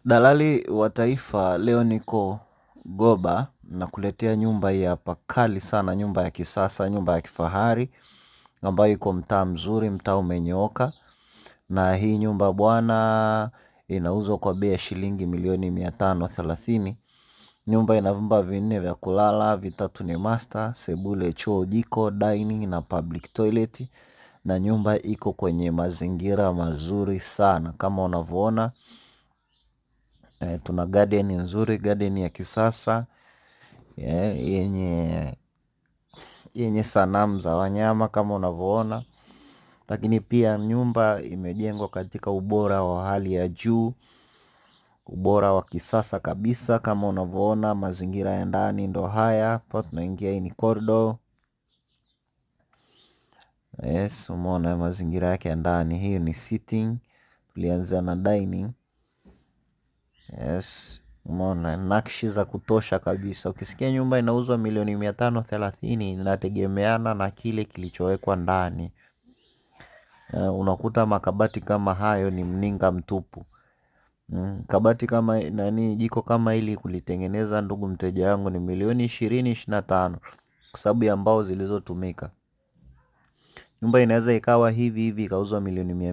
Dalali wa taifa, leo niko Goba na kuletea nyumba hii hapa kali sana, nyumba ya kisasa, nyumba ya kifahari ambayo iko mtaa mzuri, mtaa umenyooka. Na hii nyumba bwana inauzwa kwa bei ya shilingi milioni 530. Nyumba ina vyumba vinne vya kulala, vitatu ni master, sebule, choo, jiko, dining na public toilet. Na nyumba iko kwenye mazingira mazuri sana kama unavyoona. Tuna garden nzuri, garden ya kisasa, yenye sanamu za wanyama kama unavyoona. Lakini pia nyumba imejengwa katika ubora wa hali ya juu, ubora wa kisasa kabisa kama unavyoona. Mazingira ya ndani ndo haya hapa, tunaingia, hii ni corridor. Yes, umeona mazingira yake ya ndani. Hii ni sitting, tulianza na dining. Yes, umeona nakshi za kutosha kabisa. Ukisikia nyumba inauzwa milioni 530, inategemeana na kile kilichowekwa ndani. Unakuta makabati kama hayo ni mninga mtupu. Kabati kama nani, jiko kama hili kulitengeneza, ndugu mteja wangu, ni milioni 20-25 kwa sababu ya mbao zilizotumika. Nyumba inaweza ikawa hivi hivi ikauzwa milioni 200.